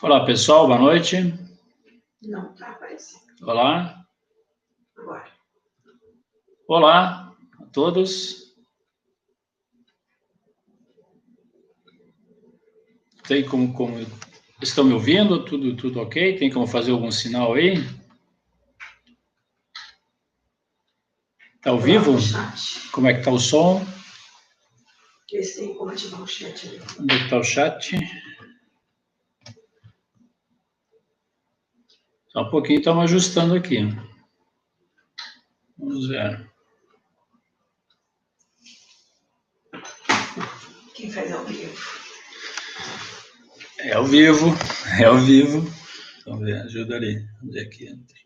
Olá, pessoal, boa noite. Não está aparecendo. Olá. Agora. Olá a todos. Tem como estão me ouvindo? Tudo ok? Tem como fazer algum sinal aí? Está ao vivo? Como é que está o som? Vê se tem como ativar o chat ali. Onde é que está o chat? Só um pouquinho, estamos ajustando aqui. Vamos ver. Quem faz ao vivo? É ao vivo, é ao vivo. Vamos ver, ajuda ali. Onde é que entra?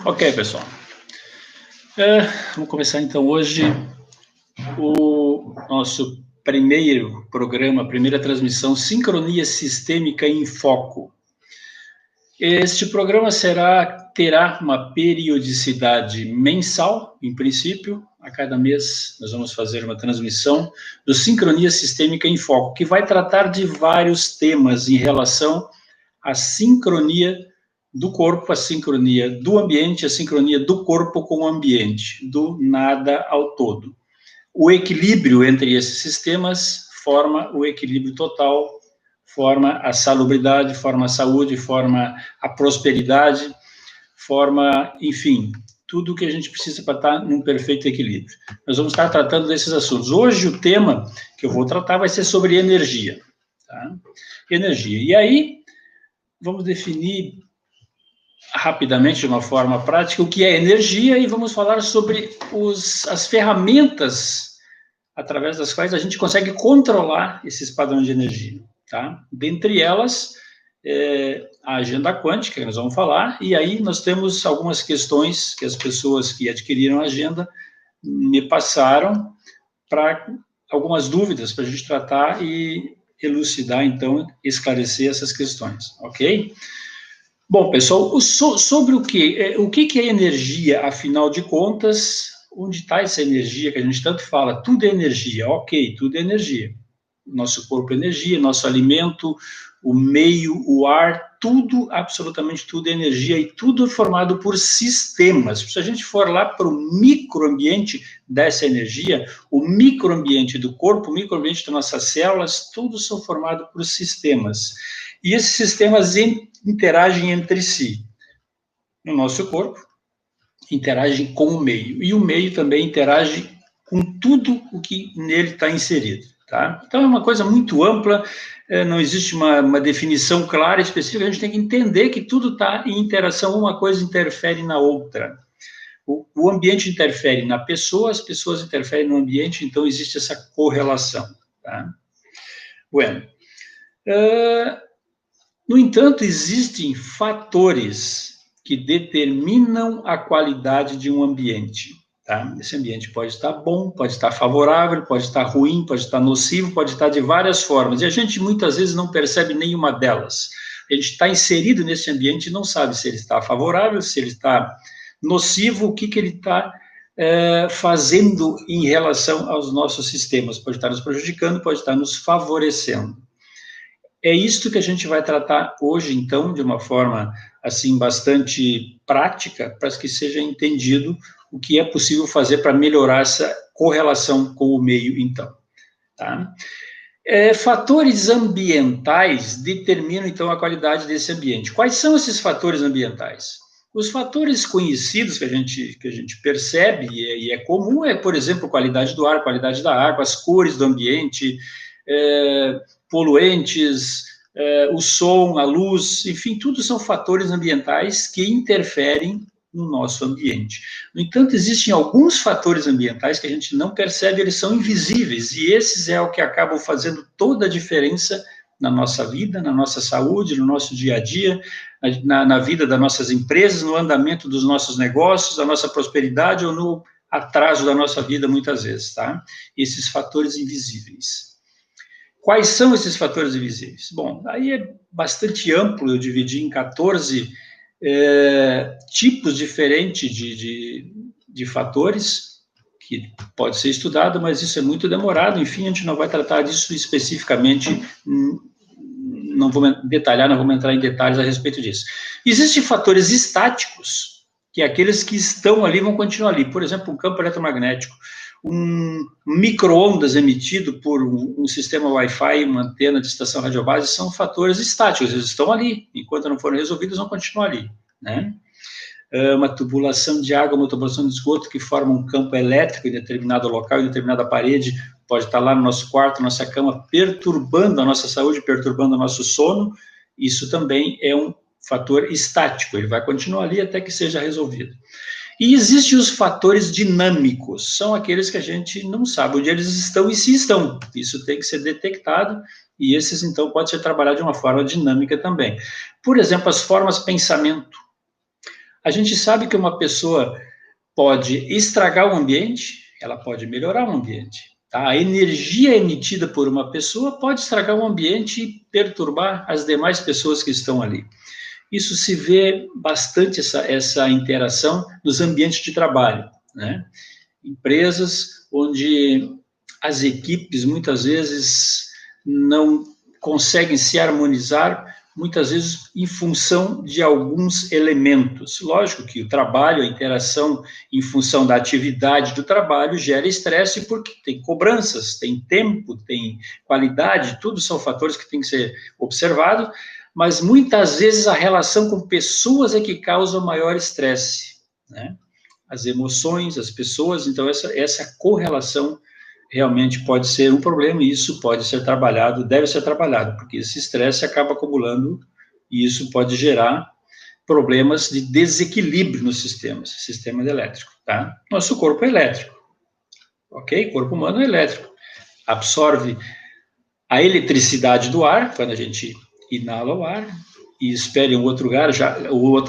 Ok, pessoal. Vamos começar então hoje o nosso primeiro programa, primeira transmissão, Sincronia Sistêmica em Foco. Este programa terá uma periodicidade mensal, em princípio. A cada mês nós vamos fazer uma transmissão do Sincronia Sistêmica em Foco, que vai tratar de vários temas em relação à sincronia do corpo, a sincronia do ambiente, a sincronia do corpo com o ambiente, do nada ao todo. O equilíbrio entre esses sistemas forma o equilíbrio total, forma a salubridade, forma a saúde, forma a prosperidade, forma, enfim, tudo o que a gente precisa para estar num perfeito equilíbrio. Nós vamos estar tratando desses assuntos. Hoje o tema que eu vou tratar vai ser sobre energia. Tá? Energia. E aí, vamos definir rapidamente, de uma forma prática, o que é energia e vamos falar sobre as ferramentas através das quais a gente consegue controlar esses padrões de energia, tá? Dentre elas, a agenda quântica, que nós vamos falar, e aí nós temos algumas questões que as pessoas que adquiriram a agenda me passaram para algumas dúvidas para a gente tratar e elucidar, então, esclarecer essas questões, ok? Bom, pessoal, sobre o que é energia, afinal de contas, onde está essa energia que a gente tanto fala? Tudo é energia, ok, tudo é energia. Nosso corpo é energia, nosso alimento, o meio, o ar, tudo, absolutamente tudo é energia e tudo é formado por sistemas. Se a gente for lá para o microambiente dessa energia, o microambiente do corpo, o microambiente das nossas células, tudo são formados por sistemas. E esses sistemas interagem entre si. No nosso corpo, interagem com o meio. E o meio também interage com tudo o que nele está inserido. Tá? Então, é uma coisa muito ampla, não existe uma definição clara e específica, a gente tem que entender que tudo está em interação, uma coisa interfere na outra. O ambiente interfere na pessoa, as pessoas interferem no ambiente, então existe essa correlação. Tá? Bueno. No entanto, existem fatores que determinam a qualidade de um ambiente. Tá? Esse ambiente pode estar bom, pode estar favorável, pode estar ruim, pode estar nocivo, pode estar de várias formas. E a gente muitas vezes não percebe nenhuma delas. A gente está inserido nesse ambiente e não sabe se ele está favorável, se ele está nocivo, o que ele está fazendo em relação aos nossos sistemas. Pode estar nos prejudicando, pode estar nos favorecendo. É isto que a gente vai tratar hoje, então, de uma forma, assim, bastante prática, para que seja entendido o que é possível fazer para melhorar essa correlação com o meio, então. Tá? Fatores ambientais determinam, então, a qualidade desse ambiente. Quais são esses fatores ambientais? Os fatores conhecidos que a gente percebe, e é comum, por exemplo, qualidade do ar, qualidade da água, as cores do ambiente, poluentes, o som, a luz, enfim, tudo são fatores ambientais que interferem no nosso ambiente. No entanto, existem alguns fatores ambientais que a gente não percebe, eles são invisíveis, e esses é o que acabam fazendo toda a diferença na nossa vida, na nossa saúde, no nosso dia a dia, na vida das nossas empresas, no andamento dos nossos negócios, da nossa prosperidade ou no atraso da nossa vida, muitas vezes, tá? Esses fatores invisíveis. Quais são esses fatores invisíveis? Bom, aí é bastante amplo, eu dividi em 14 tipos diferentes de fatores, que pode ser estudado, mas isso é muito demorado, enfim, a gente não vai tratar disso especificamente, não vou detalhar, não vamos entrar em detalhes a respeito disso. Existem fatores estáticos, que aqueles que estão ali vão continuar ali, por exemplo, um campo eletromagnético, um micro-ondas emitido por um sistema Wi-Fi, uma antena de estação radiobase, são fatores estáticos, eles estão ali, enquanto não forem resolvidos, vão continuar ali, né? Uma tubulação de água, uma tubulação de esgoto que forma um campo elétrico em determinado local, em determinada parede, pode estar lá no nosso quarto, nossa cama, perturbando a nossa saúde, perturbando o nosso sono, isso também é um fator estático, ele vai continuar ali até que seja resolvido. E existem os fatores dinâmicos, são aqueles que a gente não sabe onde eles estão e se estão, isso tem que ser detectado, e esses, então, podem ser trabalhados de uma forma dinâmica também. Por exemplo, as formas de pensamento. A gente sabe que uma pessoa pode estragar o ambiente, ela pode melhorar o ambiente. Tá? A energia emitida por uma pessoa pode estragar o ambiente e perturbar as demais pessoas que estão ali. Isso se vê bastante, essa interação nos ambientes de trabalho, né? Empresas onde as equipes, muitas vezes, não conseguem se harmonizar, muitas vezes em função de alguns elementos. Lógico que o trabalho, a interação em função da atividade do trabalho gera estresse porque tem cobranças, tem tempo, tem qualidade, tudo são fatores que têm que ser observados, mas muitas vezes a relação com pessoas é que causa o maior estresse, né? As emoções, as pessoas, então essa correlação realmente pode ser um problema e isso pode ser trabalhado, deve ser trabalhado, porque esse estresse acaba acumulando e isso pode gerar problemas de desequilíbrio nos sistema elétrico, tá? Nosso corpo é elétrico, ok? Corpo humano é elétrico, absorve a eletricidade do ar, quando a gente inala o ar e espere o outro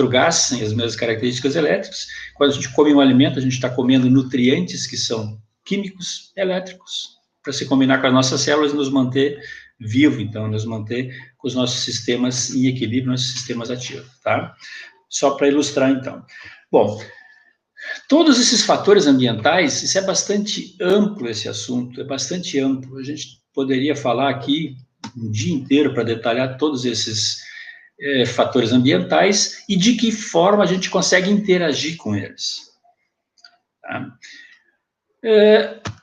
gás, sem as mesmas características elétricas. Quando a gente come um alimento, a gente está comendo nutrientes que são químicos elétricos, para se combinar com as nossas células e nos manter vivo, então, nos manter com os nossos sistemas em equilíbrio, nossos sistemas ativos, tá? Só para ilustrar, então. Bom, todos esses fatores ambientais, isso é bastante amplo, esse assunto, é bastante amplo. A gente poderia falar aqui um dia inteiro para detalhar todos esses fatores ambientais e de que forma a gente consegue interagir com eles. Tá?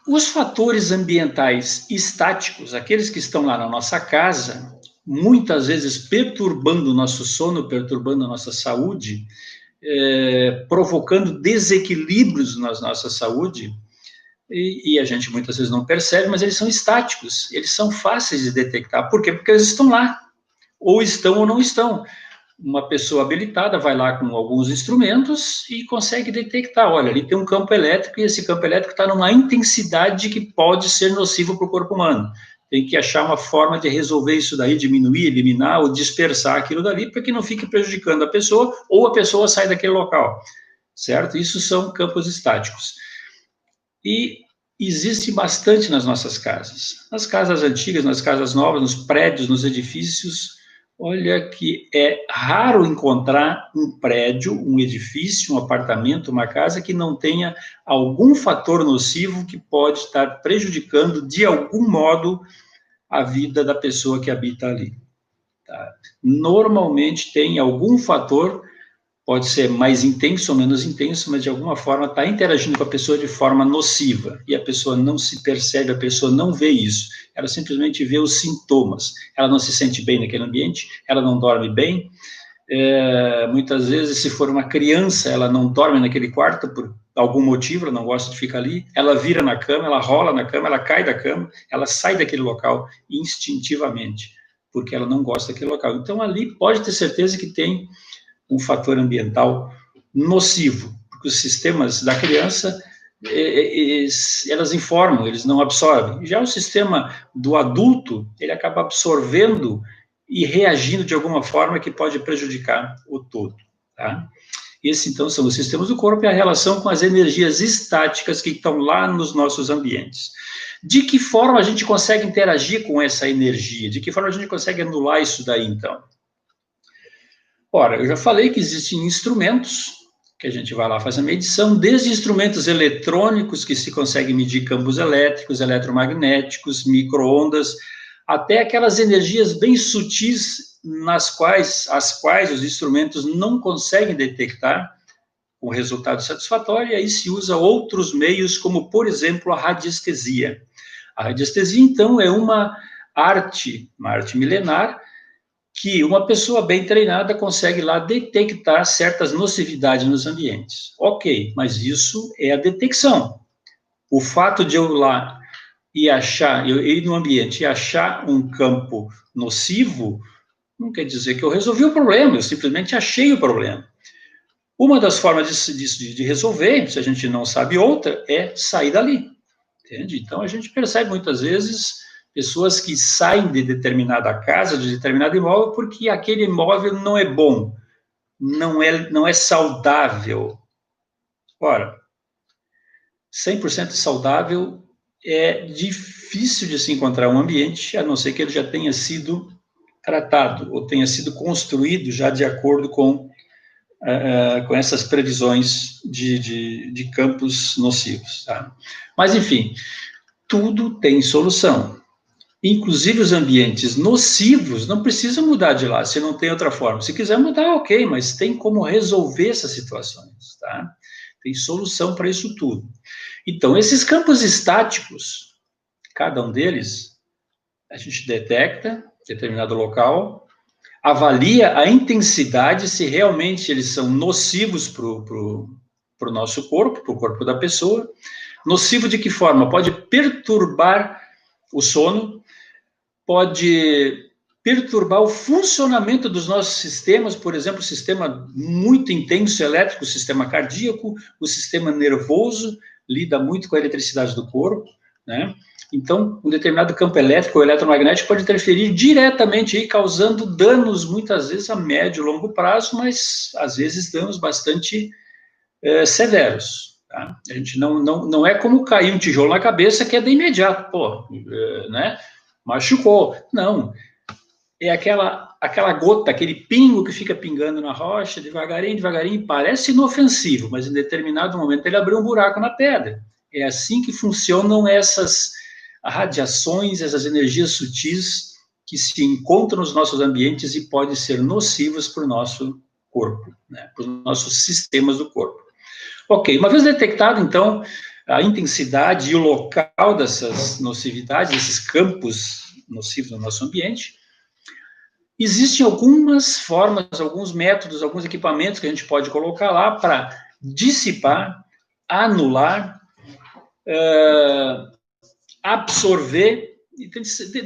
Os fatores ambientais estáticos, aqueles que estão lá na nossa casa, muitas vezes perturbando o nosso sono, perturbando a nossa saúde, provocando desequilíbrios na nossa saúde, e a gente muitas vezes não percebe, mas eles são estáticos, eles são fáceis de detectar. Por quê? Porque eles estão lá, ou estão ou não estão. Uma pessoa habilitada vai lá com alguns instrumentos e consegue detectar, olha, ali tem um campo elétrico e esse campo elétrico está numa intensidade que pode ser nocivo para o corpo humano. Tem que achar uma forma de resolver isso daí, diminuir, eliminar ou dispersar aquilo dali para que não fique prejudicando a pessoa ou a pessoa sai daquele local, certo? Isso são campos estáticos. E existe bastante nas nossas casas. Nas casas antigas, nas casas novas, nos prédios, nos edifícios, olha que é raro encontrar um prédio, um edifício, um apartamento, uma casa que não tenha algum fator nocivo que pode estar prejudicando de algum modo a vida da pessoa que habita ali. Tá? Normalmente tem algum fator, pode ser mais intenso ou menos intenso, mas de alguma forma está interagindo com a pessoa de forma nociva, e a pessoa não se percebe, a pessoa não vê isso, ela simplesmente vê os sintomas, ela não se sente bem naquele ambiente, ela não dorme bem, muitas vezes, se for uma criança, ela não dorme naquele quarto por algum motivo, ela não gosta de ficar ali, ela vira na cama, ela rola na cama, ela cai da cama, ela sai daquele local instintivamente, porque ela não gosta daquele local. Então, ali pode ter certeza que tem um fator ambiental nocivo, porque os sistemas da criança, elas informam, eles não absorvem. Já o sistema do adulto, ele acaba absorvendo e reagindo de alguma forma que pode prejudicar o todo, tá? Esses, então, são os sistemas do corpo e a relação com as energias estáticas que estão lá nos nossos ambientes. De que forma a gente consegue interagir com essa energia? De que forma a gente consegue anular isso daí, então? Ora, eu já falei que existem instrumentos que a gente vai lá fazer a medição, desde instrumentos eletrônicos, que se consegue medir campos elétricos, eletromagnéticos, micro-ondas, até aquelas energias bem sutis as quais os instrumentos não conseguem detectar com resultado satisfatório, e aí se usa outros meios, como, por exemplo, a radiestesia. A radiestesia, então, é uma arte milenar, que uma pessoa bem treinada consegue lá detectar certas nocividades nos ambientes. Ok, mas isso é a detecção. O fato de eu lá eu ir no ambiente e achar um campo nocivo, não quer dizer que eu resolvi o problema, eu simplesmente achei o problema. Uma das formas de resolver, se a gente não sabe outra, é sair dali, entende? Então, a gente percebe muitas vezes pessoas que saem de determinada casa, de determinado imóvel, porque aquele imóvel não é bom, não é saudável. Ora, 100% saudável é difícil de se encontrar um ambiente, a não ser que ele já tenha sido tratado, ou tenha sido construído já de acordo com essas previsões de campos nocivos. Tá? Mas, enfim, tudo tem solução. Inclusive os ambientes nocivos, não precisa mudar de lá, se não tem outra forma. Se quiser mudar, ok, mas tem como resolver essas situações, tá? Tem solução para isso tudo. Então, esses campos estáticos, cada um deles, a gente detecta em determinado local, avalia a intensidade, se realmente eles são nocivos para o nosso corpo, para o corpo da pessoa. Nocivo de que forma? Pode perturbar o sono, pode perturbar o funcionamento dos nossos sistemas, por exemplo, o sistema muito intenso elétrico, o sistema cardíaco, o sistema nervoso, lida muito com a eletricidade do corpo, né? Então, um determinado campo elétrico ou eletromagnético pode interferir diretamente aí, causando danos, muitas vezes, a médio e longo prazo, mas, às vezes, danos bastante severos. Tá? A gente não é como cair um tijolo na cabeça, que é de imediato, né? Machucou. Não. É aquela gota, aquele pingo que fica pingando na rocha, devagarinho, parece inofensivo, mas em determinado momento ele abriu um buraco na pedra. É assim que funcionam essas radiações, essas energias sutis que se encontram nos nossos ambientes e podem ser nocivas para o nosso corpo, né, para os nossos sistemas do corpo. Ok, uma vez detectado, então, a intensidade e o local dessas nocividades, esses campos nocivos no nosso ambiente, existem algumas formas, alguns métodos, alguns equipamentos que a gente pode colocar lá para dissipar, anular, absorver,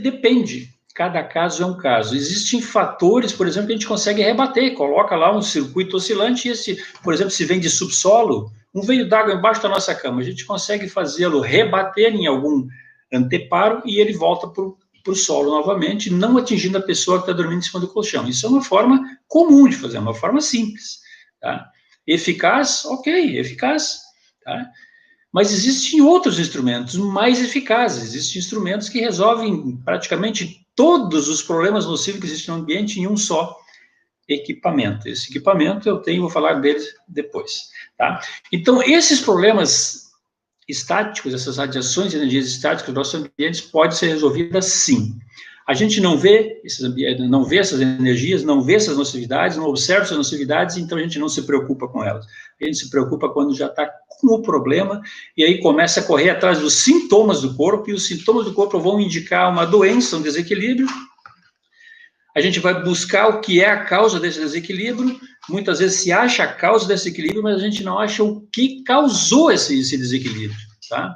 depende, cada caso é um caso. Existem fatores, por exemplo, que a gente consegue rebater, coloca lá um circuito oscilante, e esse, por exemplo, se vem de subsolo, um veio d'água embaixo da nossa cama, a gente consegue fazê-lo rebater em algum anteparo e ele volta para o solo novamente, não atingindo a pessoa que está dormindo em cima do colchão. Isso é uma forma comum de fazer, uma forma simples. Tá? Eficaz? Ok, eficaz. Tá? Mas existem outros instrumentos mais eficazes, existem instrumentos que resolvem praticamente todos os problemas nocivos que existem no ambiente em um só equipamento. Esse equipamento vou falar dele depois. Tá? Então, esses problemas estáticos, essas radiações de energias estáticas dos nossos ambientes podem ser resolvidas sim. A gente não vê essas energias, não vê essas nocividades, não observa essas nocividades, então a gente não se preocupa com elas. A gente se preocupa quando já está com o problema, e aí começa a correr atrás dos sintomas do corpo, e os sintomas do corpo vão indicar uma doença, um desequilíbrio. A gente vai buscar o que é a causa desse desequilíbrio, muitas vezes se acha a causa desse equilíbrio, mas a gente não acha o que causou esse desequilíbrio, tá?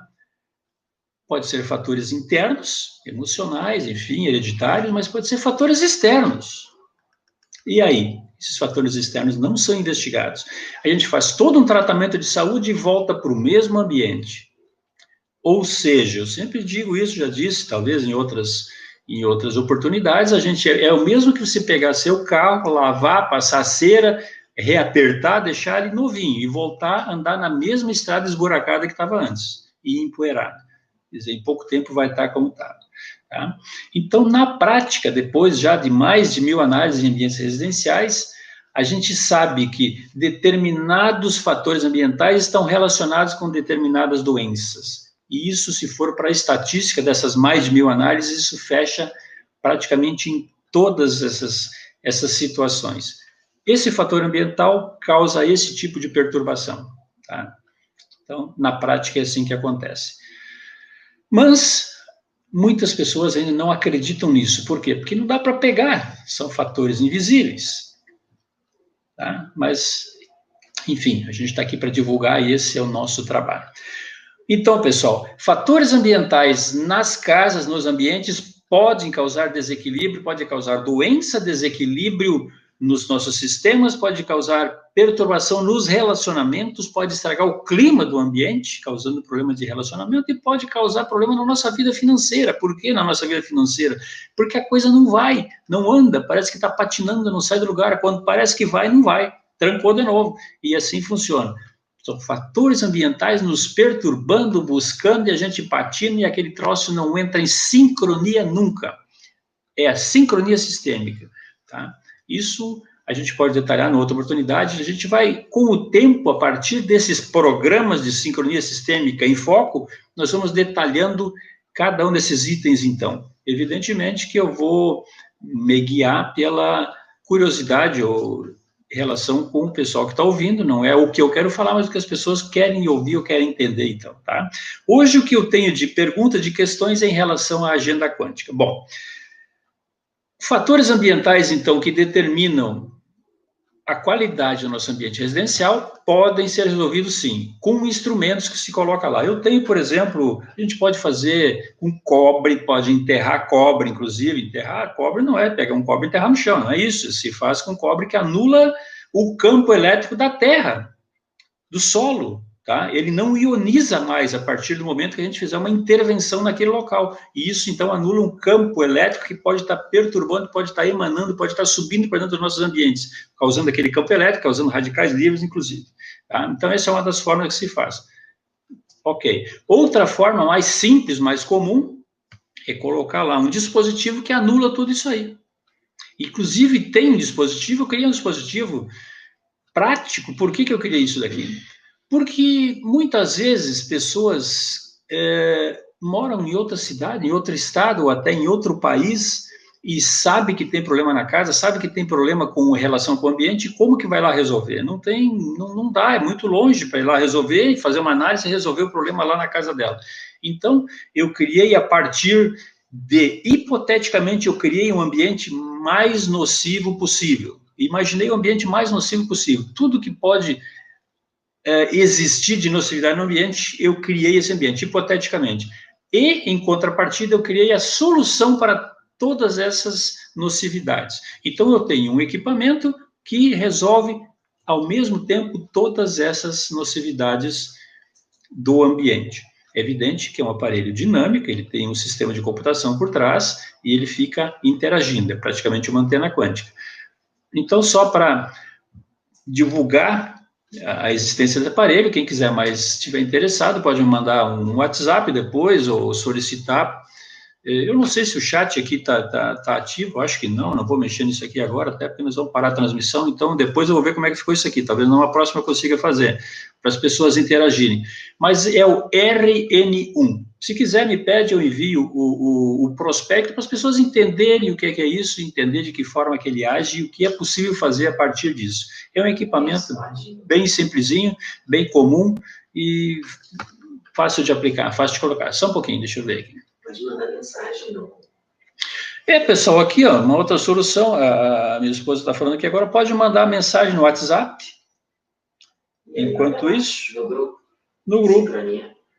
Pode ser fatores internos, emocionais, enfim, hereditários, mas pode ser fatores externos. E aí? Esses fatores externos não são investigados. A gente faz todo um tratamento de saúde e volta para o mesmo ambiente. Ou seja, eu sempre digo isso, já disse, talvez em outras oportunidades, é o mesmo que você pegar seu carro, lavar, passar cera, reapertar, deixar ele novinho e voltar a andar na mesma estrada esburacada que estava antes, e empoeirada. Quer dizer, em pouco tempo vai estar como estava. Tá? Então, na prática, depois já de mais de 1000 análises em ambientes residenciais, a gente sabe que determinados fatores ambientais estão relacionados com determinadas doenças. E isso, se for para a estatística dessas mais de 1000 análises, isso fecha praticamente em todas essas situações. Esse fator ambiental causa esse tipo de perturbação. Tá? Então, na prática, é assim que acontece. Mas muitas pessoas ainda não acreditam nisso. Por quê? Porque não dá para pegar, são fatores invisíveis. Tá? Mas, enfim, a gente está aqui para divulgar e esse é o nosso trabalho. Então, pessoal, fatores ambientais nas casas, nos ambientes, podem causar desequilíbrio, pode causar doença, desequilíbrio nos nossos sistemas, pode causar perturbação nos relacionamentos, pode estragar o clima do ambiente, causando problema de relacionamento, e pode causar problema na nossa vida financeira. Por que na nossa vida financeira? Porque a coisa não vai, não anda, parece que está patinando, não sai do lugar, quando parece que vai, não vai, trancou de novo, e assim funciona. São fatores ambientais nos perturbando, buscando, e a gente patina, e aquele troço não entra em sincronia nunca. É a sincronia sistêmica, tá? Isso a gente pode detalhar em outra oportunidade. A gente vai, com o tempo, a partir desses programas de sincronia sistêmica em foco, nós vamos detalhando cada um desses itens, então. Evidentemente que eu vou me guiar pela curiosidade ou relação com o pessoal que está ouvindo, não é o que eu quero falar, mas o que as pessoas querem ouvir ou querem entender, então, tá? Hoje, o que eu tenho de pergunta, de questões, é em relação à agenda quântica. Bom, fatores ambientais, então, que determinam a qualidade do nosso ambiente residencial podem ser resolvidos, sim, com instrumentos que se coloca lá. Eu tenho, por exemplo, a gente pode fazer com cobre, pode enterrar cobre, inclusive. Enterrar cobre não é pegar um cobre e enterrar no chão, não é isso. Se faz com cobre que anula o campo elétrico da terra, do solo. Tá? Ele não ioniza mais a partir do momento que a gente fizer uma intervenção naquele local. E isso, então, anula um campo elétrico que pode estar perturbando, pode estar emanando, pode estar subindo para dentro dos nossos ambientes, causando aquele campo elétrico, causando radicais livres, inclusive. Tá? Então, essa é uma das formas que se faz. Ok. Outra forma mais simples, mais comum, é colocar lá um dispositivo que anula tudo isso aí. Inclusive, tem um dispositivo, eu criei um dispositivo prático. Por que eu criei isso daqui? Porque muitas vezes pessoas moram em outra cidade, em outro estado, ou até em outro país, e sabe que tem problema na casa, sabe que tem problema com relação com o ambiente, como que vai lá resolver? Não dá, é muito longe para ir lá resolver, fazer uma análise e resolver o problema lá na casa dela. Então, eu criei a partir de, hipoteticamente, eu criei um ambiente mais nocivo possível. Imaginei o ambiente mais nocivo possível. Tudo que pode existir de nocividade no ambiente, eu criei esse ambiente, hipoteticamente. E, em contrapartida, eu criei a solução para todas essas nocividades. Então, eu tenho um equipamento que resolve, ao mesmo tempo, todas essas nocividades do ambiente. É evidente que é um aparelho dinâmico, ele tem um sistema de computação por trás, e ele fica interagindo, é praticamente uma antena quântica. Então, só para divulgar a existência do aparelho, quem quiser mais estiver interessado, pode me mandar um WhatsApp depois, ou solicitar. Eu não sei se o chat aqui tá ativo, acho que não vou mexer nisso aqui agora, até porque nós vamos parar a transmissão, então depois eu vou ver como é que ficou isso aqui, talvez numa próxima eu consiga fazer, para as pessoas interagirem. Mas é o RN1. Se quiser, me pede, eu envio o prospecto para as pessoas entenderem o que é isso, entender de que forma que ele age e o que é possível fazer a partir disso. É um equipamento bem simplesinho, bem comum e fácil de aplicar, fácil de colocar. Só um pouquinho, deixa eu ver aqui. Pode mandar mensagem, não. Pessoal, aqui, ó, uma outra solução, a minha esposa está falando aqui agora, pode mandar mensagem no WhatsApp, enquanto isso, no grupo,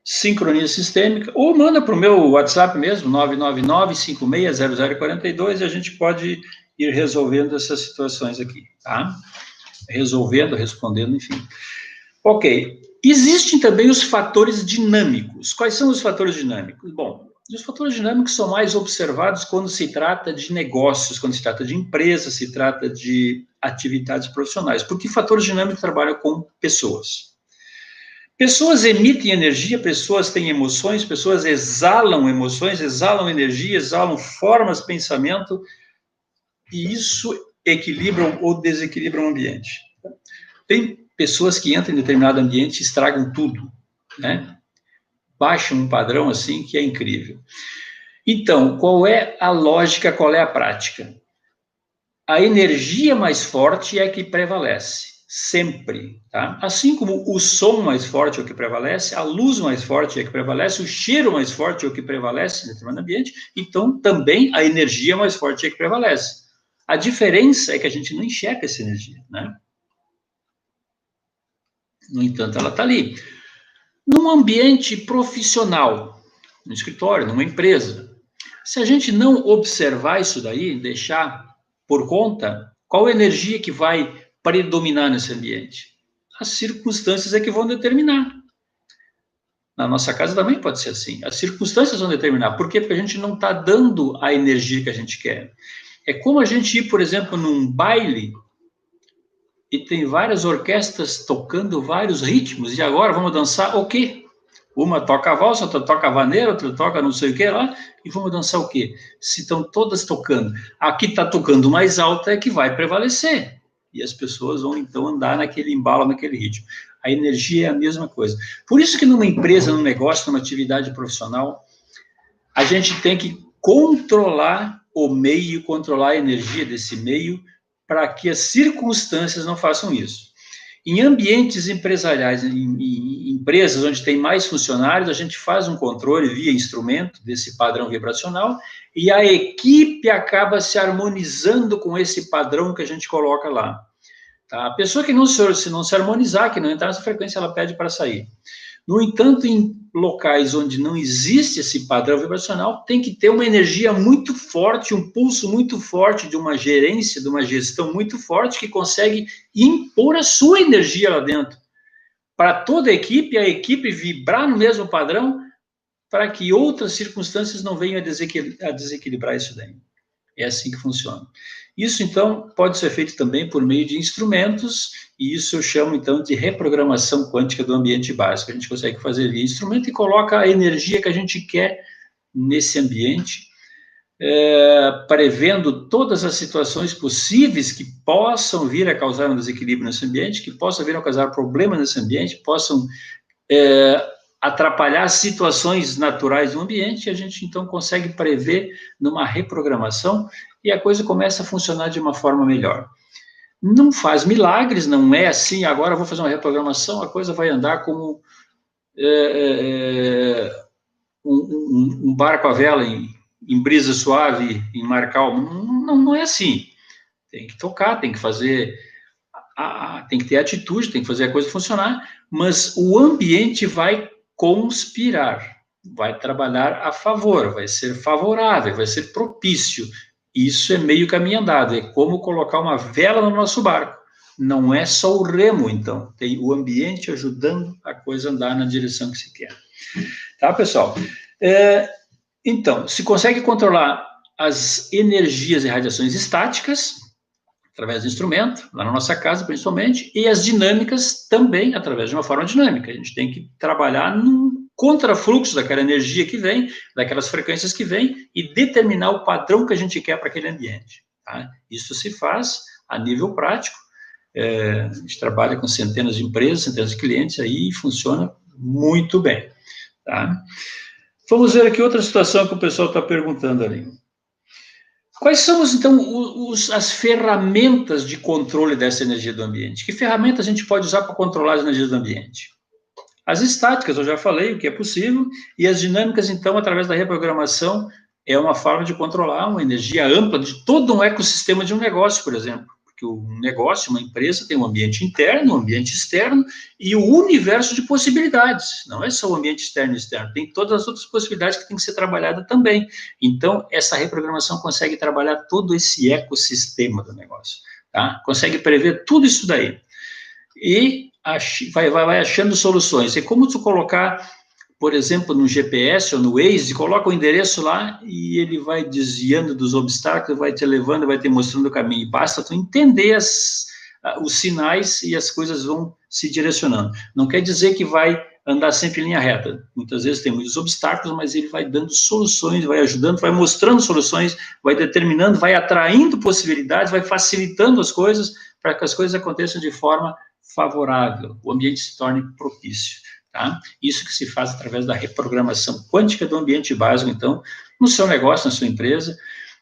sincronia sistêmica, ou manda para o meu WhatsApp mesmo, 999-560042, e a gente pode ir resolvendo essas situações aqui, tá? Resolvendo, respondendo, enfim. Ok, existem também os fatores dinâmicos. Quais são os fatores dinâmicos? Bom, E os fatores dinâmicos são mais observados quando se trata de negócios, quando se trata de empresas, se trata de atividades profissionais, porque fatores dinâmicos trabalham com pessoas. Pessoas emitem energia, pessoas têm emoções, pessoas exalam emoções, exalam energia, exalam formas de pensamento, e isso equilibra ou desequilibra o ambiente. Tem pessoas que entram em determinado ambiente e estragam tudo, né? Baixam um padrão assim que é incrível. Então, qual é a lógica, qual é a prática? A energia mais forte é a que prevalece, sempre, tá? Assim como o som mais forte é o que prevalece, a luz mais forte é a que prevalece, o cheiro mais forte é o que prevalece em determinado ambiente, então também a energia mais forte é a que prevalece. A diferença é que a gente não enxerga essa energia, né? No entanto, ela está ali. Num ambiente profissional, no escritório, numa empresa, se a gente não observar isso daí, deixar por conta, qual energia que vai predominar nesse ambiente? As circunstâncias é que vão determinar. Na nossa casa também pode ser assim. As circunstâncias vão determinar. Por quê? Porque a gente não está dando a energia que a gente quer. É como a gente ir, por exemplo, num baile e tem várias orquestras tocando vários ritmos, e agora vamos dançar o quê? Uma toca a valsa, outra toca a vaneira, outra toca não sei o que lá, e vamos dançar o quê? Se estão todas tocando, a que está tocando mais alta é que vai prevalecer, e as pessoas vão então andar naquele embalo, naquele ritmo. A energia é a mesma coisa. Por isso que numa empresa, num negócio, numa atividade profissional, a gente tem que controlar o meio, controlar a energia desse meio, para que as circunstâncias não façam isso. Em ambientes empresariais, em empresas onde tem mais funcionários, a gente faz um controle via instrumento desse padrão vibracional e a equipe acaba se harmonizando com esse padrão que a gente coloca lá. Tá? A pessoa que não se harmonizar, que não entrar nessa frequência, ela pede para sair. No entanto, em locais onde não existe esse padrão vibracional, tem que ter uma energia muito forte, um pulso muito forte de uma gerência, de uma gestão muito forte, que consegue impor a sua energia lá dentro. Para toda a equipe vibrar no mesmo padrão, para que outras circunstâncias não venham a desequilibrar isso daí. É assim que funciona. Isso, então, pode ser feito também por meio de instrumentos, e isso eu chamo, então, de reprogramação quântica do ambiente básico. A gente consegue fazer via instrumento e coloca a energia que a gente quer nesse ambiente, prevendo todas as situações possíveis que possam vir a causar um desequilíbrio nesse ambiente, que possam vir a causar problemas nesse ambiente, possam atrapalhar situações naturais do ambiente, a gente então consegue prever numa reprogramação e a coisa começa a funcionar de uma forma melhor. Não faz milagres, não é assim, agora eu vou fazer uma reprogramação, a coisa vai andar como um barco à vela em brisa suave, em mar calmo. Não é assim. Tem que tocar, tem que fazer, tem que ter atitude, tem que fazer a coisa funcionar, mas o ambiente vai conspirar, vai trabalhar a favor, vai ser favorável, vai ser propício. Isso é meio caminho andado, é como colocar uma vela no nosso barco. Não é só o remo, então, tem o ambiente ajudando a coisa a andar na direção que se quer. Tá, pessoal? Então, se consegue controlar as energias e radiações estáticas, através do instrumento, lá na nossa casa, principalmente, e as dinâmicas também, através de uma forma dinâmica. A gente tem que trabalhar num contrafluxo daquela energia que vem, daquelas frequências que vem, e determinar o padrão que a gente quer para aquele ambiente. Tá? Isso se faz a nível prático. A gente trabalha com centenas de empresas, centenas de clientes, aí funciona muito bem. Tá? Vamos ver aqui outra situação que o pessoal está perguntando ali. Quais são, então, as ferramentas de controle dessa energia do ambiente? Que ferramentas a gente pode usar para controlar as energias do ambiente? As estáticas, eu já falei, o que é possível, e as dinâmicas, então, através da reprogramação, é uma forma de controlar uma energia ampla de todo um ecossistema de um negócio, por exemplo. Porque um negócio, uma empresa, tem um ambiente interno, um ambiente externo, e o universo de possibilidades. Não é só o ambiente externo e externo, tem todas as outras possibilidades que tem que ser trabalhada também. Então, essa reprogramação consegue trabalhar todo esse ecossistema do negócio. Tá? Consegue prever tudo isso daí. E vai achando soluções. É como tu colocar, por exemplo, no GPS ou no Waze, coloca o endereço lá e ele vai desviando dos obstáculos, vai te levando, vai te mostrando o caminho. Basta tu entender os sinais e as coisas vão se direcionando. Não quer dizer que vai andar sempre em linha reta. Muitas vezes tem muitos obstáculos, mas ele vai dando soluções, vai ajudando, vai mostrando soluções, vai determinando, vai atraindo possibilidades, vai facilitando as coisas para que as coisas aconteçam de forma favorável, o ambiente se torne propício. Tá? Isso que se faz através da reprogramação quântica do ambiente básico, então, no seu negócio, na sua empresa.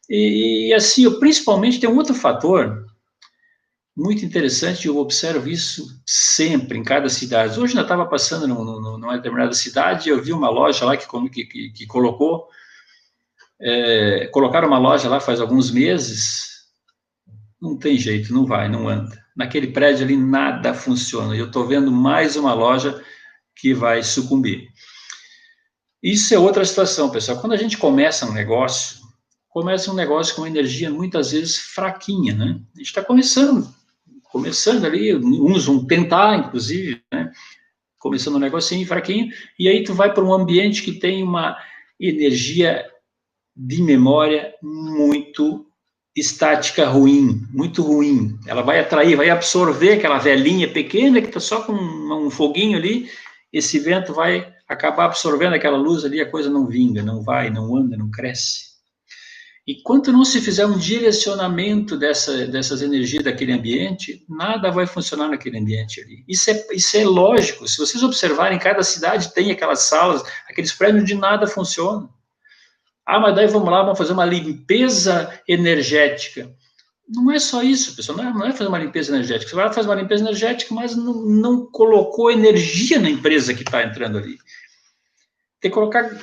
E assim, principalmente tem um outro fator muito interessante, eu observo isso sempre, em cada cidade. Hoje eu estava passando numa determinada cidade, eu vi uma loja lá que colocaram uma loja lá faz alguns meses, não tem jeito, não vai, não anda. Naquele prédio ali nada funciona, e eu estou vendo mais uma loja que vai sucumbir. Isso é outra situação, pessoal. Quando a gente começa um negócio com uma energia muitas vezes fraquinha, né? A gente está começando ali, uns vão tentar, inclusive, né? Começando um negocinho fraquinho, e aí tu vai para um ambiente que tem uma energia de memória muito estática ruim, muito ruim. Ela vai atrair, vai absorver aquela velhinha pequena que está só com um foguinho ali, esse vento vai acabar absorvendo aquela luz ali, a coisa não vinga, não vai, não anda, não cresce. Enquanto não se fizer um direcionamento dessas energias daquele ambiente, nada vai funcionar naquele ambiente ali. Isso é lógico. Se vocês observarem, cada cidade tem aquelas salas, aqueles prédios onde nada funciona. Ah, mas daí vamos lá, vamos fazer uma limpeza energética. Não é só isso, pessoal, não é fazer uma limpeza energética. Você vai fazer uma limpeza energética, mas não colocou energia na empresa que está entrando ali. Tem que colocar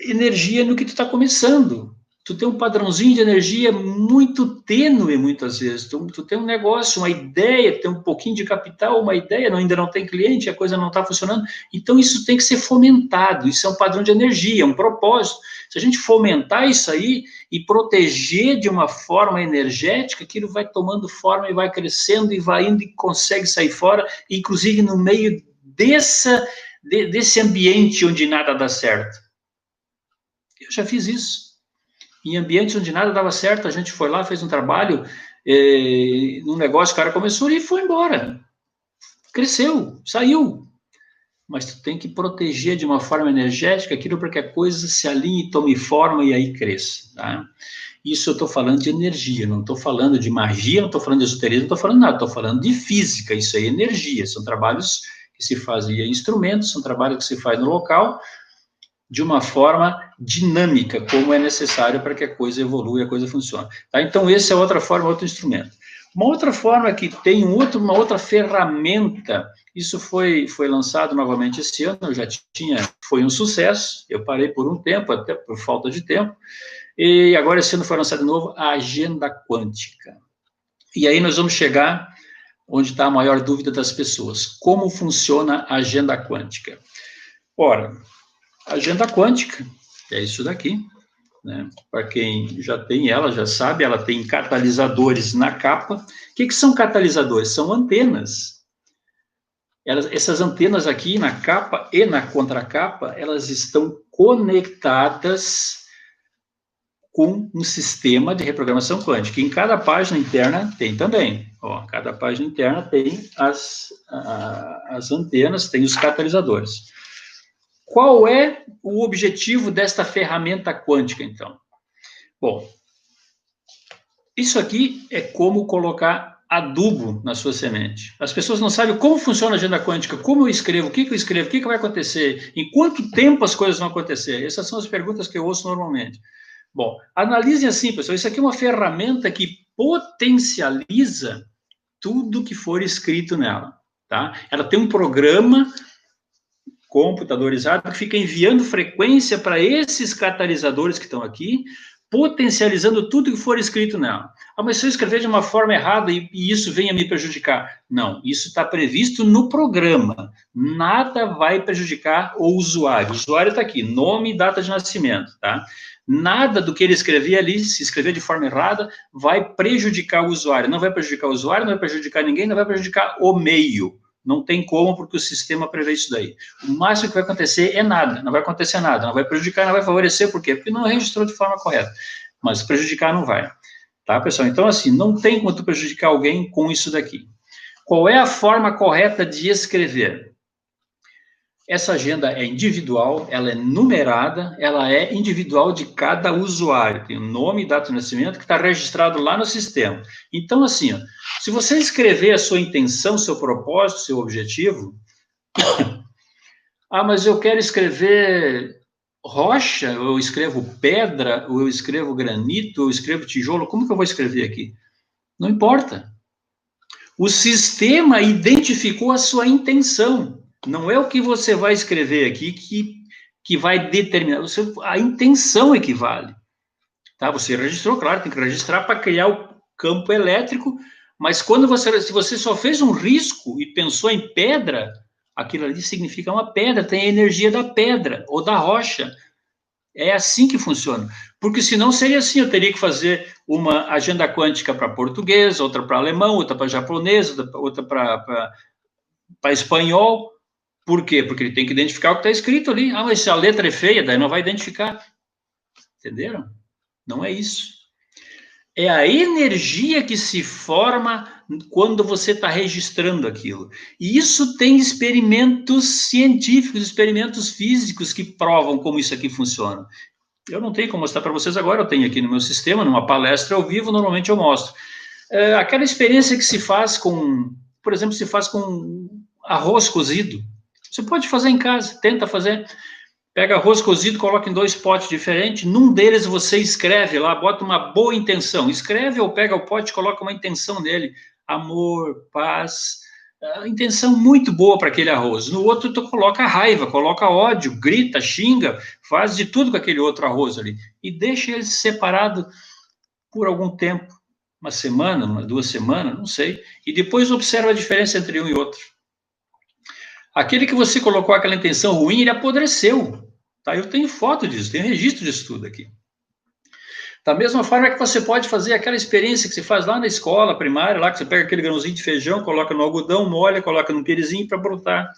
energia no que tu está começando. Tu tem um padrãozinho de energia muito tênue, muitas vezes. Tu tem um negócio, uma ideia, tem um pouquinho de capital, uma ideia, ainda não tem cliente, a coisa não está funcionando. Então, isso tem que ser fomentado. Isso é um padrão de energia, é um propósito. Se a gente fomentar isso aí e proteger de uma forma energética, aquilo vai tomando forma e vai crescendo e vai indo e consegue sair fora, inclusive no meio desse ambiente onde nada dá certo. Eu já fiz isso. Em ambientes onde nada dava certo, a gente foi lá, fez um trabalho, num negócio, o cara começou e foi embora. Cresceu, saiu. Mas tu tem que proteger de uma forma energética aquilo para que a coisa se alinhe, tome forma e aí cresça. Tá? Isso eu estou falando de energia, não estou falando de magia, não estou falando de esoterismo, não estou falando nada, estou falando de física, isso é energia, são trabalhos que se fazem em instrumentos, são trabalhos que se faz no local, de uma forma dinâmica, como é necessário para que a coisa evolua e a coisa funcione. Tá? Então, essa é outra forma, outro instrumento. Uma outra forma que tem uma outra ferramenta, isso foi lançado novamente esse ano, foi um sucesso, eu parei por um tempo, até por falta de tempo, e agora esse ano foi lançado de novo a agenda quântica. E aí nós vamos chegar onde está a maior dúvida das pessoas. Como funciona a agenda quântica? Ora, a agenda quântica é isso daqui, né? Para quem já tem ela, já sabe, ela tem catalisadores na capa. O que são catalisadores? São antenas. Essas antenas aqui na capa e na contracapa, elas estão conectadas com um sistema de reprogramação quântica. Em cada página interna tem também. Ó, cada página interna tem as antenas, tem os catalisadores. Qual é o objetivo desta ferramenta quântica, então? Bom, isso aqui é como colocar adubo na sua semente. As pessoas não sabem como funciona a agenda quântica, como eu escrevo, o que eu escrevo, o que vai acontecer, em quanto tempo as coisas vão acontecer. Essas são as perguntas que eu ouço normalmente. Bom, analisem assim, pessoal, isso aqui é uma ferramenta que potencializa tudo que for escrito nela, tá? Ela tem um programa computadorizado que fica enviando frequência para esses catalisadores que estão aqui, potencializando tudo que for escrito nela. Ah, mas se eu escrever de uma forma errada e isso venha me prejudicar? Não, isso está previsto no programa. Nada vai prejudicar o usuário. O usuário está aqui, nome e data de nascimento, tá? Nada do que ele escrever ali, se escrever de forma errada, vai prejudicar o usuário. Não vai prejudicar o usuário, não vai prejudicar ninguém, não vai prejudicar o meio. Não tem como, porque o sistema prevê isso daí. O máximo que vai acontecer é nada, não vai acontecer nada, não vai prejudicar, não vai favorecer, por quê? Porque não registrou de forma correta, mas prejudicar não vai, tá, pessoal? Então, assim, não tem como tu prejudicar alguém com isso daqui. Qual é a forma correta de escrever? Essa agenda é individual, ela é numerada, ela é individual de cada usuário. Tem o nome e data de nascimento que está registrado lá no sistema. Então, assim, ó, se você escrever a sua intenção, seu propósito, seu objetivo, mas eu quero escrever rocha, ou eu escrevo pedra, ou eu escrevo granito, ou eu escrevo tijolo, como que eu vou escrever aqui? Não importa. O sistema identificou a sua intenção. Não é o que você vai escrever aqui que vai determinar. A intenção equivale. Tá? Você registrou, claro, tem que registrar para criar o campo elétrico, mas se você só fez um risco e pensou em pedra, aquilo ali significa uma pedra, tem a energia da pedra ou da rocha. É assim que funciona. Porque senão seria assim, eu teria que fazer uma agenda quântica para português, outra para alemão, outra para japonês, outra para espanhol. Por quê? Porque ele tem que identificar o que está escrito ali. Mas se a letra é feia, daí não vai identificar. Entenderam? Não é isso. É a energia que se forma quando você está registrando aquilo. E isso tem experimentos científicos, experimentos físicos que provam como isso aqui funciona. Eu não tenho como mostrar para vocês agora, eu tenho aqui no meu sistema, numa palestra ao vivo, normalmente eu mostro. Aquela experiência que se faz por exemplo, se faz com arroz cozido. Você pode fazer em casa, tenta fazer. Pega arroz cozido, coloca em 2 potes diferentes, num deles você escreve lá, bota uma boa intenção. Escreve ou pega o pote e coloca uma intenção nele. Amor, paz, intenção muito boa para aquele arroz. No outro tu coloca raiva, coloca ódio, grita, xinga, faz de tudo com aquele outro arroz ali. E deixa ele separado por algum tempo, uma semana, 2 semanas, não sei. E depois observa a diferença entre um e outro. Aquele que você colocou aquela intenção ruim, ele apodreceu. Tá? Eu tenho foto disso, tenho registro disso tudo aqui. Da mesma forma que você pode fazer aquela experiência que você faz lá na escola primária, lá que você pega aquele grãozinho de feijão, coloca no algodão, molha, coloca num pirizinho para brotar.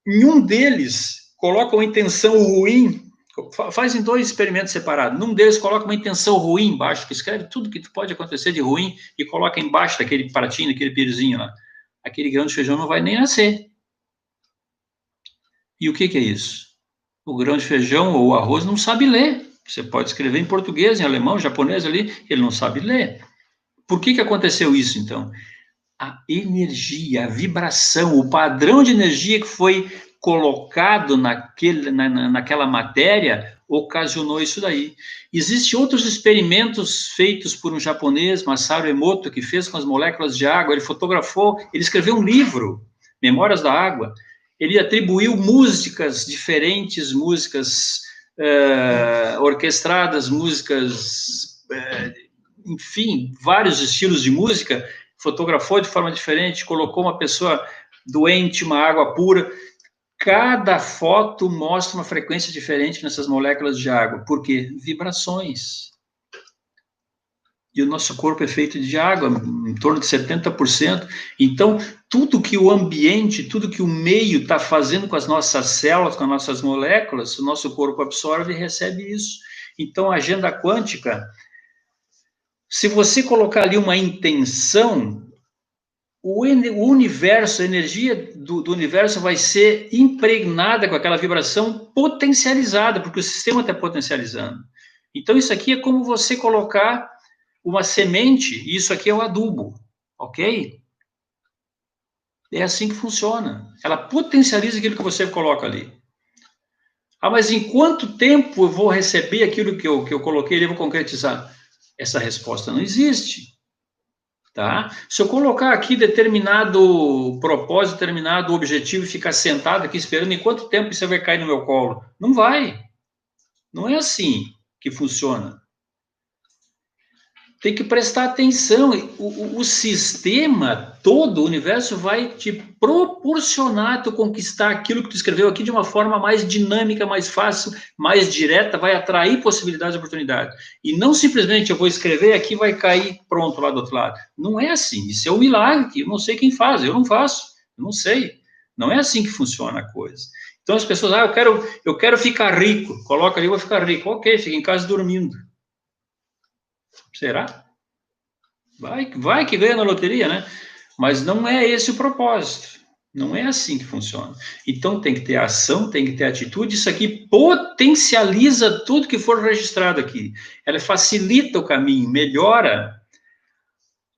Em um deles, coloca uma intenção ruim, faz em 2 experimentos separados. Num deles, coloca uma intenção ruim embaixo, que escreve tudo que pode acontecer de ruim e coloca embaixo daquele pratinho, daquele pirizinho lá. Aquele grão de feijão não vai nem nascer. E o que é isso? O grão de feijão ou o arroz não sabe ler. Você pode escrever em português, em alemão, japonês ali, ele não sabe ler. Por que aconteceu isso, então? A energia, a vibração, o padrão de energia que foi colocado naquela matéria ocasionou isso daí. Existem outros experimentos feitos por um japonês, Masaru Emoto, que fez com as moléculas de água, ele fotografou, ele escreveu um livro, Memórias da Água. Ele atribuiu músicas diferentes, músicas orquestradas, músicas, enfim, vários estilos de música, fotografou de forma diferente, colocou uma pessoa doente, uma água pura. Cada foto mostra uma frequência diferente nessas moléculas de água. Por quê? Vibrações. E o nosso corpo é feito de água, em torno de 70%. Então, tudo que o ambiente, tudo que o meio está fazendo com as nossas células, com as nossas moléculas, o nosso corpo absorve e recebe isso. Então, a agenda quântica, se você colocar ali uma intenção, o universo, a energia do universo vai ser impregnada com aquela vibração potencializada, porque o sistema está potencializando. Então, isso aqui é como você colocar uma semente, e isso aqui é o adubo, ok? É assim que funciona. Ela potencializa aquilo que você coloca ali. Mas em quanto tempo eu vou receber aquilo que eu coloquei ali, eu vou concretizar? Essa resposta não existe. Tá? Se eu colocar aqui determinado propósito, determinado objetivo e ficar sentado aqui esperando, em quanto tempo você vai cair no meu colo? Não vai. Não é assim que funciona. Tem que prestar atenção. O sistema, todo o universo vai te proporcionar tu conquistar aquilo que tu escreveu aqui de uma forma mais dinâmica, mais fácil, mais direta, vai atrair possibilidades e oportunidades. E não simplesmente eu vou escrever aqui e vai cair pronto lá do outro lado. Não é assim. Isso é um milagre que eu não sei quem faz, eu não faço. Eu não sei. Não é assim que funciona a coisa. Então as pessoas, eu quero ficar rico. Coloca ali, eu vou ficar rico. Ok, fica em casa dormindo. Será? Vai que ganha na loteria, né? Mas não é esse o propósito. Não é assim que funciona. Então tem que ter ação, tem que ter atitude. Isso aqui potencializa tudo que for registrado aqui. Ela facilita o caminho, melhora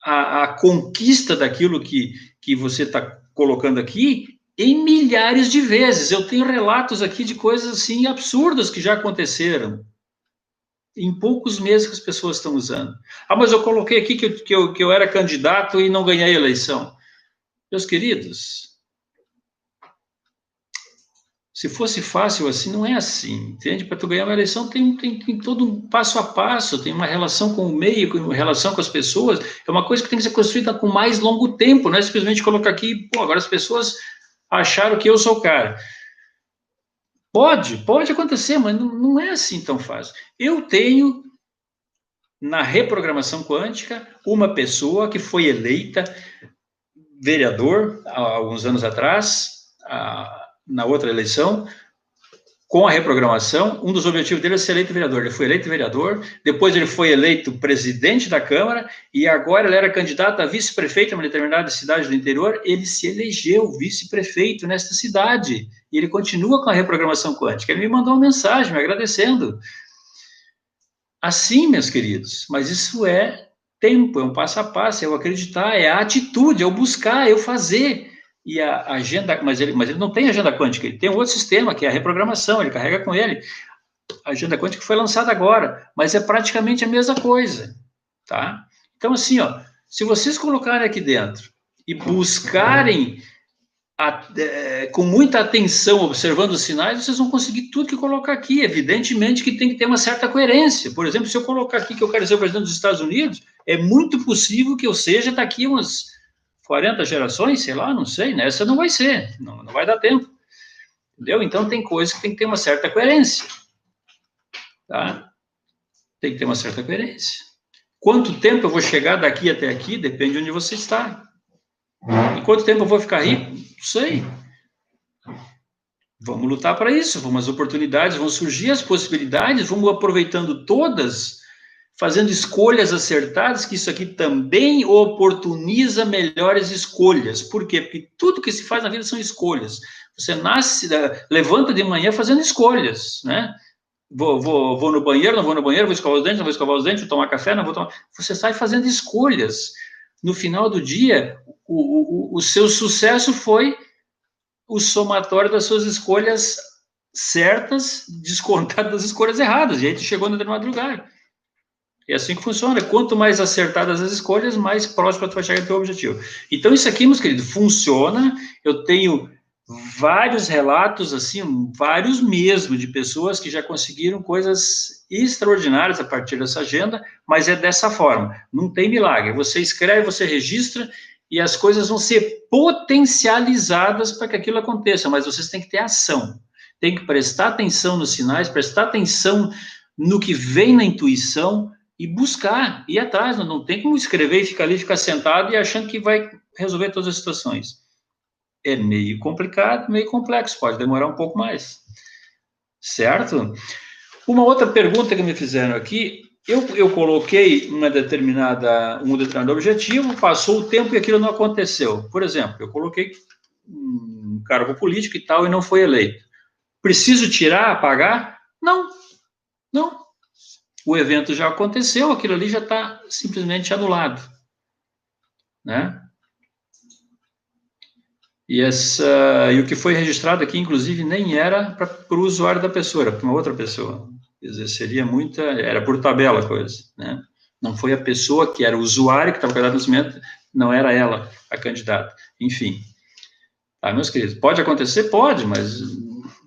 a conquista daquilo que você está colocando aqui em milhares de vezes. Eu tenho relatos aqui de coisas assim absurdas que já aconteceram. Em poucos meses que as pessoas estão usando. Mas eu coloquei aqui que eu era candidato e não ganhei a eleição. Meus queridos, se fosse fácil assim, não é assim, entende? Para tu ganhar uma eleição tem todo um passo a passo, tem uma relação com o meio, uma relação com as pessoas, é uma coisa que tem que ser construída com mais longo tempo, não é simplesmente colocar aqui, agora as pessoas acharam que eu sou o cara. Pode acontecer, mas não é assim tão fácil. Eu tenho, na reprogramação quântica, uma pessoa que foi eleita vereador há alguns anos atrás, na outra eleição, com a reprogramação. Um dos objetivos dele é ser eleito vereador. Ele foi eleito vereador, depois ele foi eleito presidente da Câmara, e agora ele era candidato a vice-prefeito em uma determinada cidade do interior. Ele se elegeu vice-prefeito nesta cidade, e ele continua com a reprogramação quântica. Ele me mandou uma mensagem me agradecendo. Assim, meus queridos, mas isso é tempo, é um passo a passo, é o acreditar, é a atitude, é o buscar, é o fazer. E a agenda, mas ele não tem agenda quântica, ele tem um outro sistema, que é a reprogramação, ele carrega com ele. A agenda quântica foi lançada agora, mas é praticamente a mesma coisa, tá? Então, assim, ó, se vocês colocarem aqui dentro e buscarem com muita atenção, observando os sinais, vocês vão conseguir tudo que colocar aqui. Evidentemente que tem que ter uma certa coerência. Por exemplo, se eu colocar aqui que eu quero ser o presidente dos Estados Unidos, é muito possível que eu seja daqui umas 40 gerações, sei lá, não sei, né? Essa não vai ser, não vai dar tempo. Entendeu? Então, tem coisas que tem que ter uma certa coerência. Tá? Tem que ter uma certa coerência. Quanto tempo eu vou chegar daqui até aqui, depende de onde você está. E quanto tempo eu vou ficar rico? Não sei. Vamos lutar para isso, as oportunidades vão surgir, as possibilidades, vamos aproveitando todas, fazendo escolhas acertadas, que isso aqui também oportuniza melhores escolhas. Por quê? Porque tudo que se faz na vida são escolhas. Você nasce, levanta de manhã fazendo escolhas, né? Vou no banheiro, não vou no banheiro, vou escovar os dentes, não vou escovar os dentes, vou tomar café, não vou tomar... Você sai fazendo escolhas. No final do dia, o seu sucesso foi o somatório das suas escolhas certas, descontado das escolhas erradas, e aí tu chegou no determinado lugar. É assim que funciona. Quanto mais acertadas as escolhas, mais próximo tu vai chegar do teu objetivo. Então, isso aqui, meus queridos, funciona. Eu tenho vários relatos, assim, vários mesmo, de pessoas que já conseguiram coisas extraordinárias a partir dessa agenda, mas é dessa forma. Não tem milagre. Você escreve, você registra, e as coisas vão ser potencializadas para que aquilo aconteça, mas vocês têm que ter ação, tem que prestar atenção nos sinais, prestar atenção no que vem na intuição e buscar, ir atrás. Não tem como escrever e ficar ali, ficar sentado e achando que vai resolver todas as situações. É meio complicado, meio complexo, pode demorar um pouco mais, certo? Uma outra pergunta que me fizeram aqui, eu coloquei um determinado objetivo, passou o tempo e aquilo não aconteceu. Por exemplo, eu coloquei um cargo político e tal e não foi eleito. Preciso tirar, apagar? Não. O evento já aconteceu, aquilo ali já está simplesmente anulado, né? E o que foi registrado aqui, inclusive, nem era para o usuário da pessoa, era para uma outra pessoa. Quer dizer, era por tabela a coisa, né? Não foi a pessoa que era o usuário que estava com a data de nascimento, não era ela a candidata. Enfim. Tá, meus queridos, pode acontecer? Pode, mas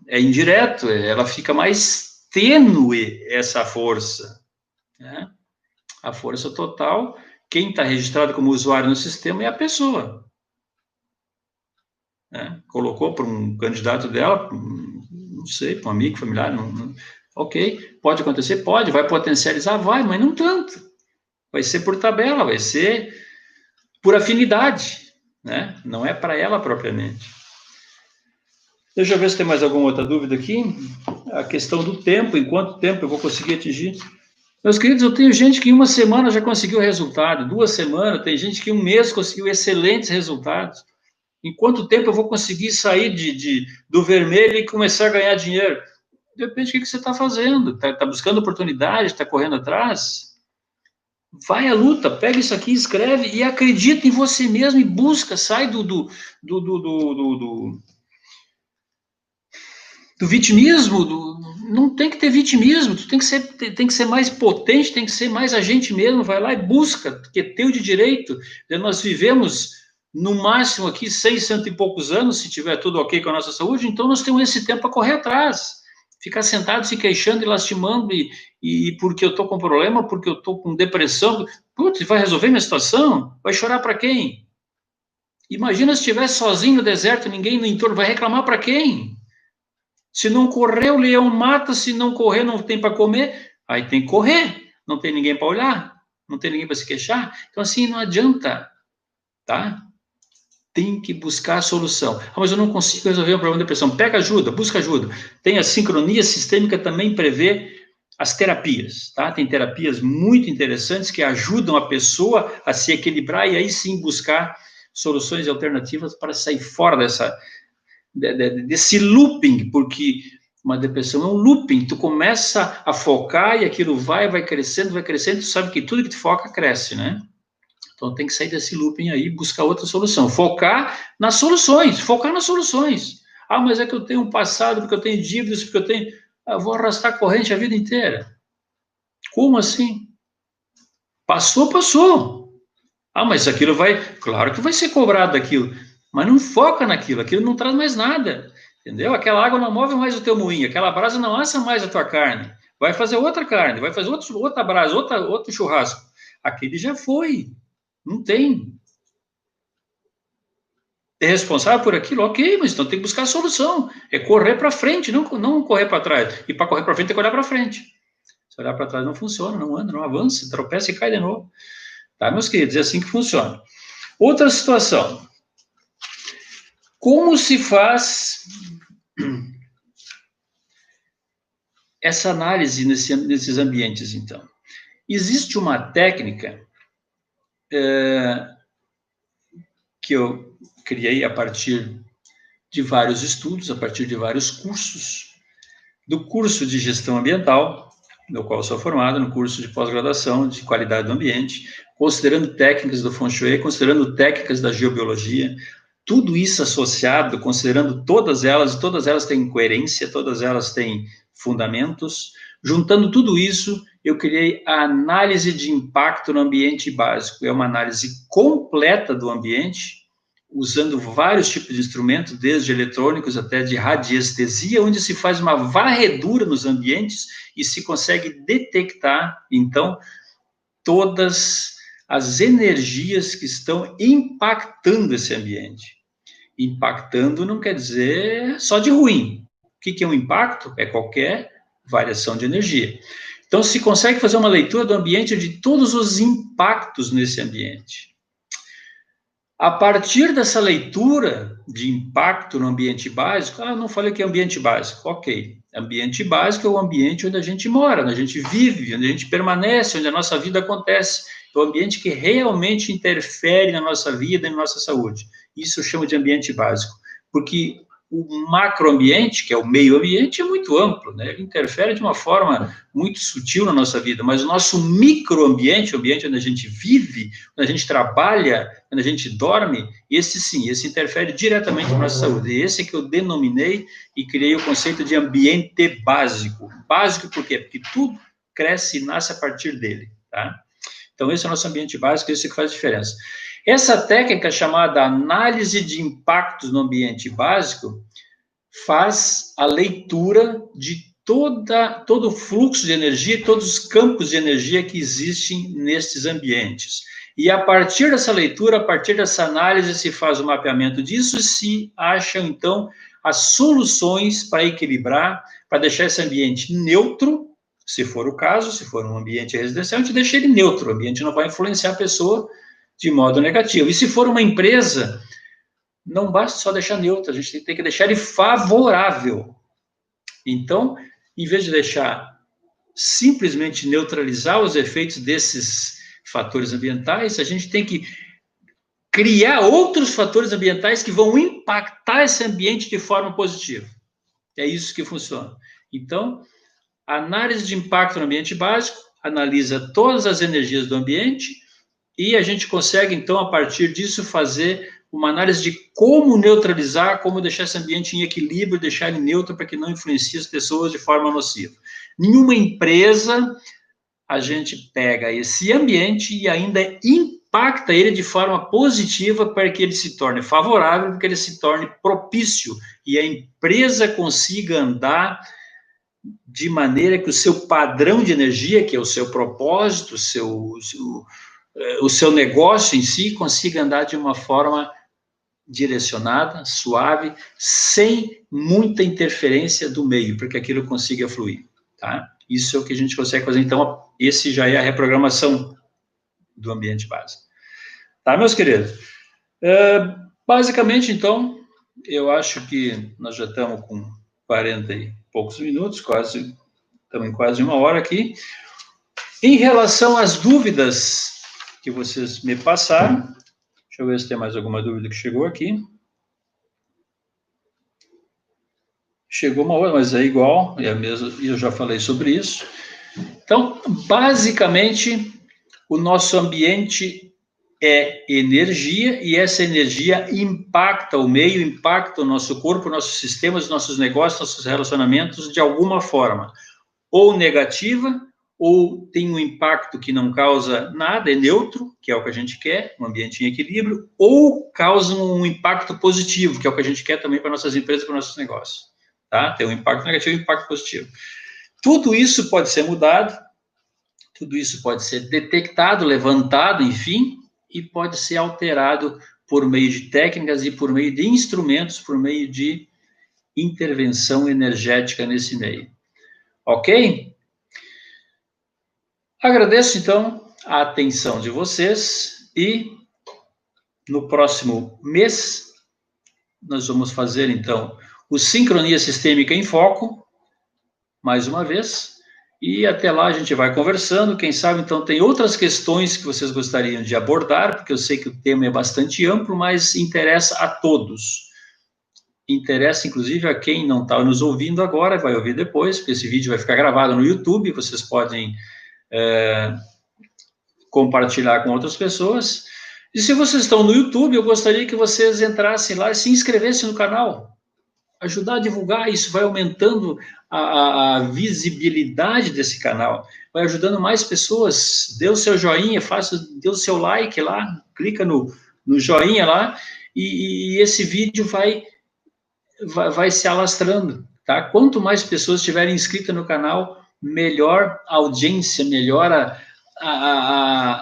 é indireto, ela fica mais tênue, essa força, né? A força total, quem está registrado como usuário no sistema é a pessoa. Né? Colocou para um candidato dela, não sei, para um amigo, familiar, ok, pode acontecer? Pode, vai potencializar? Vai, mas não tanto. Vai ser por tabela, vai ser por afinidade, né? Não é para ela propriamente. Deixa eu ver se tem mais alguma outra dúvida aqui. A questão do tempo, em quanto tempo eu vou conseguir atingir? Meus queridos, eu tenho gente que em uma semana já conseguiu resultado, 2 semanas, tem gente que em um mês conseguiu excelentes resultados. Em quanto tempo eu vou conseguir sair do vermelho e começar a ganhar dinheiro? Depende do que você está fazendo. Está buscando oportunidade, está correndo atrás? Vai à luta, pega isso aqui, escreve e acredita em você mesmo e busca, sai do vitimismo, não tem que ter vitimismo, tu tem que ser mais potente, tem que ser mais agente mesmo, vai lá e busca, porque é teu de direito. Nós vivemos, no máximo aqui, 100 e poucos anos, se tiver tudo ok com a nossa saúde, então nós temos esse tempo para correr atrás. Ficar sentado, se queixando e lastimando, e porque eu estou com problema, porque eu estou com depressão, putz, vai resolver minha situação? Vai chorar para quem? Imagina se estivesse sozinho no deserto, ninguém no entorno, vai reclamar para quem? Se não correr, o leão mata. Se não correr, não tem para comer. Aí tem que correr. Não tem ninguém para olhar. Não tem ninguém para se queixar. Então, assim, não adianta, tá? Tem que buscar a solução. Ah, mas eu não consigo resolver o problema da depressão. Pega ajuda, busca ajuda. Tem a sincronia sistêmica, também prevê as terapias, tá? Tem terapias muito interessantes que ajudam a pessoa a se equilibrar e aí sim buscar soluções alternativas para sair fora desse looping, porque uma depressão é um looping, tu começa a focar e aquilo vai crescendo, tu sabe que tudo que tu foca cresce, né? Então tem que sair desse looping aí, buscar outra solução, focar nas soluções. Ah, mas é que eu tenho um passado, porque eu tenho dívidas, porque eu vou arrastar corrente a vida inteira. Como assim? Passou. Ah, mas aquilo claro que vai ser cobrado daquilo, mas não foca naquilo, aquilo não traz mais nada, entendeu? Aquela água não move mais o teu moinho, aquela brasa não assa mais a tua carne, vai fazer outra carne, vai fazer outra brasa, outro churrasco, aquele já foi, não tem. É responsável por aquilo? Ok, mas então tem que buscar a solução, é correr para frente, não correr para trás, e para correr para frente tem que olhar para frente, se olhar para trás não funciona, não anda, não avança, tropeça e cai de novo, tá, meus queridos? É assim que funciona. Outra situação. Como se faz essa análise nesses ambientes, então? Existe uma técnica que eu criei a partir de vários estudos, a partir de vários cursos, do curso de gestão ambiental, no qual eu sou formado, no curso de pós-graduação de qualidade do ambiente, considerando técnicas do Feng Shui, considerando técnicas da geobiologia, tudo isso associado, considerando todas elas têm coerência, todas elas têm fundamentos. Juntando tudo isso, eu criei a análise de impacto no ambiente básico. É uma análise completa do ambiente, usando vários tipos de instrumentos, desde eletrônicos até de radiestesia, onde se faz uma varredura nos ambientes e se consegue detectar, então, todas as energias que estão impactando esse ambiente. Impactando não quer dizer só de ruim. O que é um impacto? É qualquer variação de energia. Então, se consegue fazer uma leitura do ambiente, de todos os impactos nesse ambiente. A partir dessa leitura de impacto no ambiente básico, eu não falei que é ambiente básico, ok. Ambiente básico é o ambiente onde a gente mora, onde a gente vive, onde a gente permanece, onde a nossa vida acontece. É o ambiente que realmente interfere na nossa vida e na nossa saúde. Isso eu chamo de ambiente básico, porque o macroambiente, que é o meio ambiente, é muito amplo, né? Ele interfere de uma forma muito sutil na nossa vida, mas o nosso microambiente, o ambiente onde a gente vive, onde a gente trabalha, onde a gente dorme, esse sim, esse interfere diretamente na nossa saúde. E esse que eu denominei e criei o conceito de ambiente básico. Básico por quê? Porque tudo cresce e nasce a partir dele, tá? Então, esse é o nosso ambiente básico, esse que faz diferença. Essa técnica chamada análise de impactos no ambiente básico faz a leitura de todo o fluxo de energia, todos os campos de energia que existem nestes ambientes. E a partir dessa leitura, a partir dessa análise, se faz o mapeamento disso e se acham, então, as soluções para equilibrar, para deixar esse ambiente neutro, se for o caso, se for um ambiente residencial, a gente deixa ele neutro, o ambiente não vai influenciar a pessoa, de modo negativo. E se for uma empresa, não basta só deixar neutro, a gente tem que deixar ele favorável. Então, em vez de deixar simplesmente neutralizar os efeitos desses fatores ambientais, a gente tem que criar outros fatores ambientais que vão impactar esse ambiente de forma positiva. É isso que funciona. Então, a análise de impacto no ambiente básico analisa todas as energias do ambiente e a gente consegue, então, a partir disso, fazer uma análise de como neutralizar, como deixar esse ambiente em equilíbrio, deixar ele neutro para que não influencie as pessoas de forma nociva. Nenhuma empresa, a gente pega esse ambiente e ainda impacta ele de forma positiva para que ele se torne favorável, para que ele se torne propício e a empresa consiga andar de maneira que o seu padrão de energia, que é o seu propósito, o seu negócio em si, consiga andar de uma forma direcionada, suave, sem muita interferência do meio, para que aquilo consiga fluir, tá? Isso é o que a gente consegue fazer. Então, esse já é a reprogramação do ambiente básico. Tá, meus queridos? Basicamente, então, eu acho que nós já estamos com 40 e poucos minutos, estamos em quase uma hora aqui. Em relação às dúvidas que vocês me passaram, deixa eu ver se tem mais alguma dúvida que chegou aqui. Chegou uma hora, mas é igual, é a mesma, e eu já falei sobre isso. Então, basicamente, o nosso ambiente é energia, e essa energia impacta o meio, impacta o nosso corpo, nossos sistemas, nossos negócios, nossos relacionamentos de alguma forma, ou negativa, ou tem um impacto que não causa nada, é neutro, que é o que a gente quer, um ambiente em equilíbrio, ou causa um impacto positivo, que é o que a gente quer também para nossas empresas, para nossos negócios, tá? Tem um impacto negativo e um impacto positivo. Tudo isso pode ser mudado, tudo isso pode ser detectado, levantado, enfim, e pode ser alterado por meio de técnicas e por meio de instrumentos, por meio de intervenção energética nesse meio. Ok? Agradeço, então, a atenção de vocês e no próximo mês nós vamos fazer, então, o Sincronia Sistêmica em Foco, mais uma vez, e até lá a gente vai conversando, quem sabe, então, tem outras questões que vocês gostariam de abordar, porque eu sei que o tema é bastante amplo, mas interessa a todos. Interessa, inclusive, a quem não está nos ouvindo agora, vai ouvir depois, porque esse vídeo vai ficar gravado no YouTube, vocês podem compartilhar com outras pessoas. E se vocês estão no YouTube, eu gostaria que vocês entrassem lá e se inscrevessem no canal, ajudar a divulgar, isso vai aumentando a visibilidade desse canal, vai ajudando mais pessoas, dê o seu joinha, dê o seu like lá, clica no joinha lá, e esse vídeo vai se alastrando, tá? Quanto mais pessoas estiverem inscritas no canal, melhor a audiência, melhora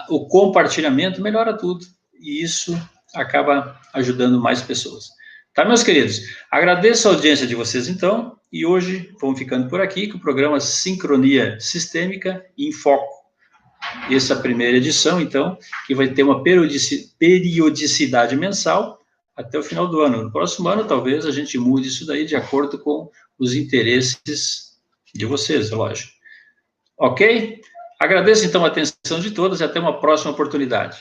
o compartilhamento, melhora tudo, e isso acaba ajudando mais pessoas. Tá, meus queridos? Agradeço a audiência de vocês, então, e hoje vamos ficando por aqui com o programa Sincronia Sistêmica em Foco. Essa é a primeira edição, então, que vai ter uma periodicidade mensal até o final do ano. No próximo ano, talvez, a gente mude isso daí de acordo com os interesses de vocês, é lógico. Ok? Agradeço, então, a atenção de todos e até uma próxima oportunidade.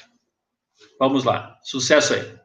Vamos lá. Sucesso aí.